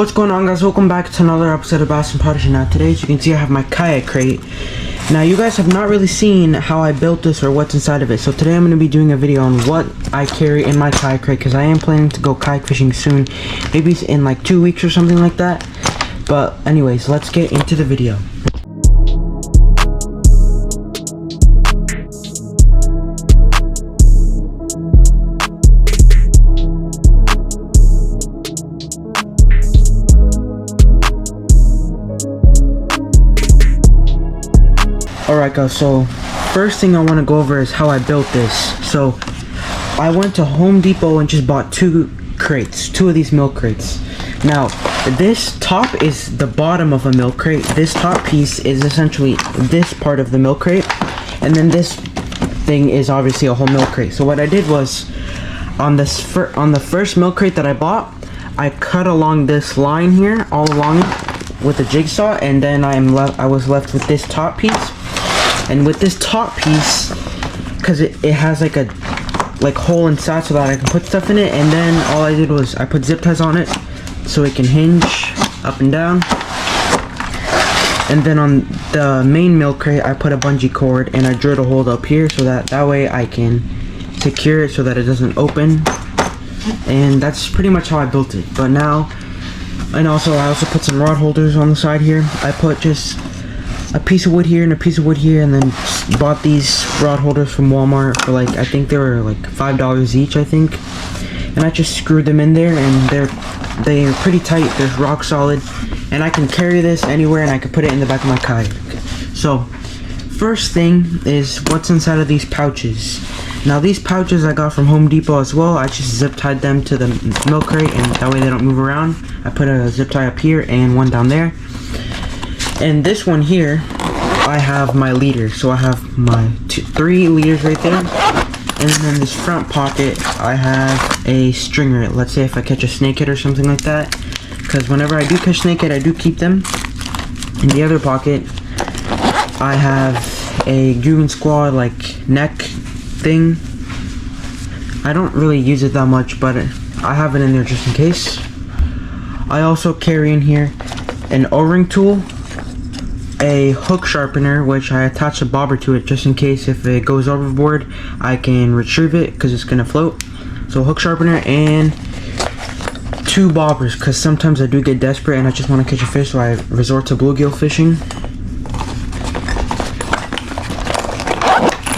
What's going on, guys? Welcome back to another episode of Bass and Prodigy. Now today, as you can see, I have my kayak crate. Now you guys have not really seen how I built this or what's inside of it, so today I'm going to be doing a video on what I carry in my kayak crate, because I am planning to go kayak fishing soon, maybe in like 2 weeks or something like that. But anyways, let's get into the video. Alright guys, so first thing I want to go over is how I built this. So I went to Home Depot and just bought two of these milk crates. Now this top is the bottom of a milk crate. This top piece is essentially this part of the milk crate, and then this thing is obviously a whole milk crate. So what I did was, on the first milk crate that I bought, I cut along this line here, all along it with a jigsaw, and then I was left with this top piece. And with this top piece, because it has like a hole inside so that I can put stuff in it, and then all I did was I put zip ties on it so it can hinge up and down. And then on the main milk crate, I put a bungee cord and I drilled a hole up here so that way I can secure it so that it doesn't open. And that's pretty much how I built it. But now, and also I also put some rod holders on the side here. I put just a piece of wood here and a piece of wood here, and then bought these rod holders from Walmart for I think they were like $5 each, I think. And I just screwed them in there, and they're pretty tight. They're rock solid, and I can carry this anywhere, and I can put it in the back of my kayak. So first thing is what's inside of these pouches. Now these pouches I got from Home Depot as well. I just zip tied them to the milk crate, and that way they don't move around. I put a zip tie up here and one down there. And this one here, I have my leader. So I have my 3 leaders right there. And then this front pocket, I have a stringer. Let's say if I catch a snakehead or something like that. Because whenever I do catch snakehead, I do keep them. In the other pocket, I have a Goon Squad neck thing. I don't really use it that much, but I have it in there just in case. I also carry in here an O-ring tool, a hook sharpener, which I attach a bobber to it just in case if it goes overboard I can retrieve it because it's gonna float. So hook sharpener and 2 bobbers, because sometimes I do get desperate and I just want to catch a fish, so I resort to bluegill fishing.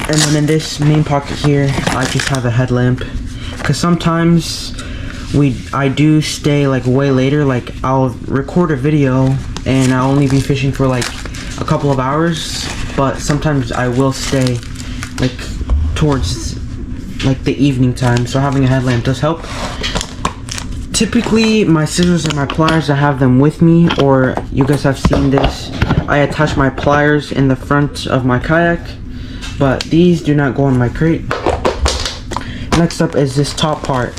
And then in this main pocket here, I just have a headlamp, because sometimes I do stay way later. I'll record a video and I'll only be fishing for a couple of hours, but sometimes I will stay towards the evening time, so having a headlamp does help. Typically my scissors and my pliers, I have them with me, or you guys have seen this, I attach my pliers in the front of my kayak, but these do not go in my crate. Next up is this top part.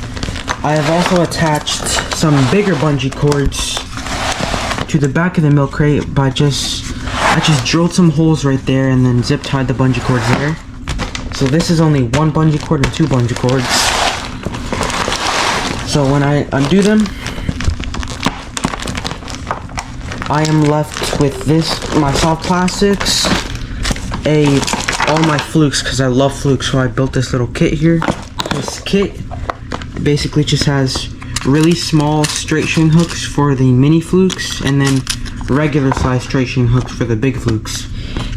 I have also attached some bigger bungee cords to the back of the milk crate by I just drilled some holes right there and then zip tied the bungee cords there. So this is only 1 bungee cord and 2 bungee cords. So when I undo them, I am left with my soft plastics, all my flukes, because I love flukes, so I built this little kit here. This kit basically just has really small straight string hooks for the mini flukes, and then regular size straight string hooks for the big flukes.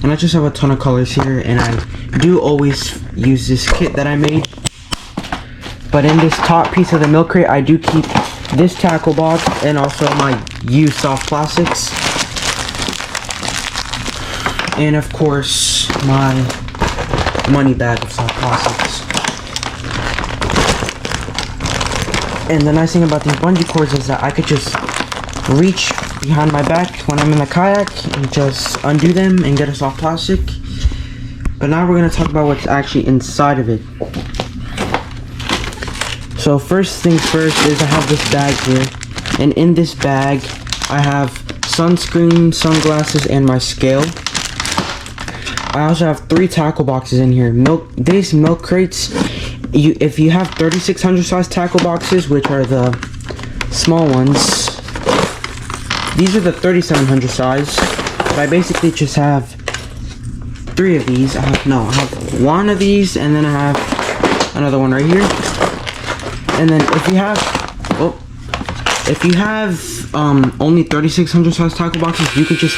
And I just have a ton of colors here, and I do always use this kit that I made. But in this top piece of the milk crate, I do keep this tackle box and also my used soft plastics, and of course my money bag of soft plastics. And the nice thing about these bungee cords is that I could just reach behind my back when I'm in the kayak and just undo them and get a soft plastic. But now we're going to talk about what's actually inside of it. So first things first is I have this bag here, and in this bag I have sunscreen, sunglasses, and my scale. I also have 3 tackle boxes in here. These milk crates, if you have 3600 size tackle boxes, which are the small ones, these are the 3700 size, but I basically just have 3 of these. I have one of these, and then I have another one right here. And then if you have only 3600 size tackle boxes, you could just,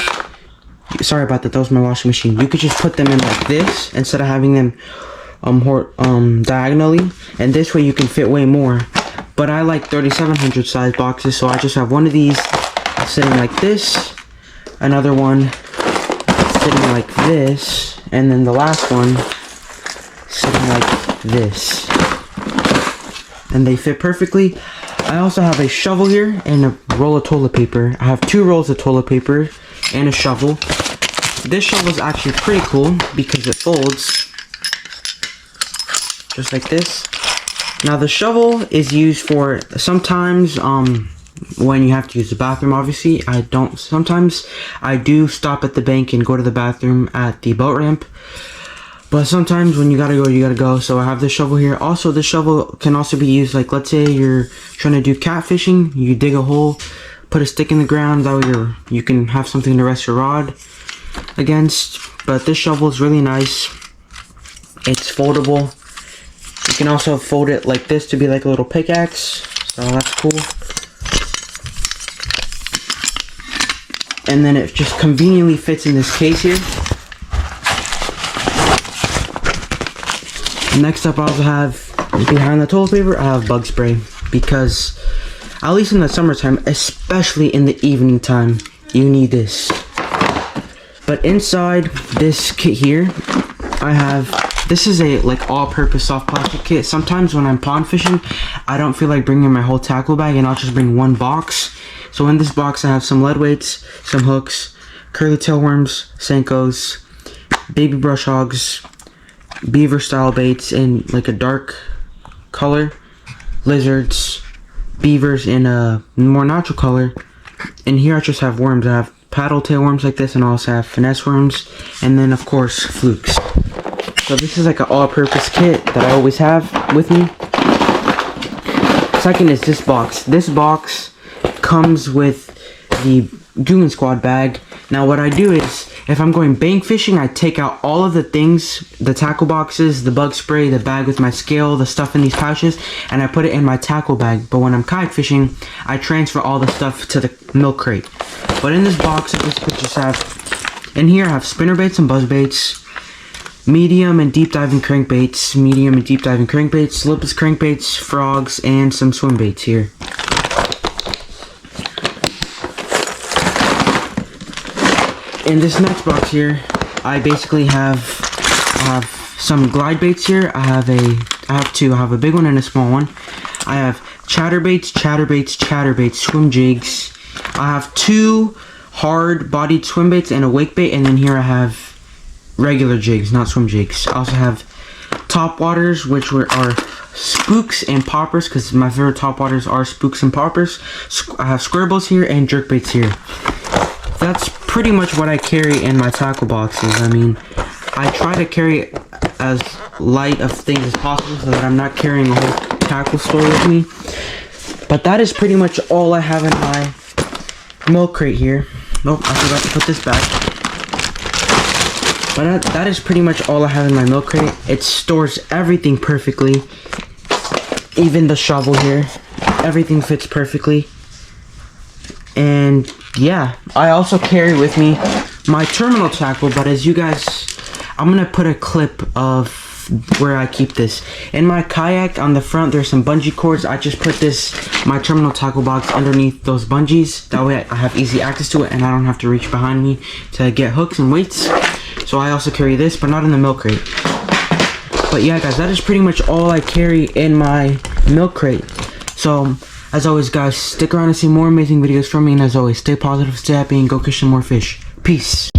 sorry about that, that was my washing machine. You could just put them in like this instead of having them diagonally, and this way you can fit way more. But I like 3700 size boxes, so I just have one of these sitting like this, another one sitting like this, and then the last one sitting like this, and they fit perfectly. I also have a shovel here and a roll of toilet paper. I have 2 rolls of toilet paper and a shovel. This shovel is actually pretty cool because it folds just like this. Now the shovel is used for sometimes when you have to use the bathroom. Obviously sometimes I do stop at the bank and go to the bathroom at the boat ramp, but sometimes when you gotta go, you gotta go. So I have this shovel here. Also, this shovel can also be used, like, let's say you're trying to do catfishing. You dig a hole, put a stick in the ground, that way you can have something to rest your rod against. But this shovel is really nice. It's foldable. You can also fold it like this to be like a little pickaxe, so that's cool. And then it just conveniently fits in this case here. Next up, I also have, behind the toilet paper, I have bug spray, because at least in the summertime, especially in the evening time, you need this. But inside this kit here, I have, this is a like all-purpose soft plastic kit. Sometimes when I'm pond fishing, I don't feel like bringing my whole tackle bag, and I'll just bring one box. So in this box, I have some lead weights, some hooks, curly tail worms, Senkos, baby brush hogs, beaver style baits in like a dark color, lizards, beavers in a more natural color, and here I just have worms. I have paddle tail worms like this, and I also have finesse worms, and then of course flukes. So this is like an all-purpose kit that I always have with me. Second is this box. This box comes with the Goon Squad bag. Now what I do is, if I'm going bank fishing, I take out all of the things, the tackle boxes, the bug spray, the bag with my scale, the stuff in these pouches, and I put it in my tackle bag. But when I'm kayak fishing, I transfer all the stuff to the milk crate. But in this box, I basically just have, in here I have spinner baits and buzz baits, medium and deep diving crankbaits, slipless crankbaits, frogs, and some swim baits here. In this next box here, I basically have some glide baits here. I have 2. I have a big one and a small one. I have chatterbaits, swim jigs. I have 2 hard-bodied swim baits and a wake bait, and then here I have regular jigs, not swim jigs. I also have top waters, which are spooks and poppers, because my favorite top waters are spooks and poppers. I have squirrels here and jerk baits here. That's pretty much what I carry in my tackle boxes. I mean, I try to carry as light of things as possible so that I'm not carrying a whole tackle store with me. But that is pretty much all I have in my milk crate here. Nope, I forgot to put this back. But that is pretty much all I have in my milk crate. It stores everything perfectly. Even the shovel here. Everything fits perfectly. And yeah, I also carry with me my terminal tackle, but as you guys, I'm gonna put a clip of where I keep this. In my kayak on the front, there's some bungee cords. I just put my terminal tackle box underneath those bungees. That way I have easy access to it and I don't have to reach behind me to get hooks and weights. So I also carry this, but not in the milk crate. But yeah guys, that is pretty much all I carry in my milk crate. So as always guys, stick around to see more amazing videos from me, and as always, stay positive, stay happy, and go catch some more fish. Peace.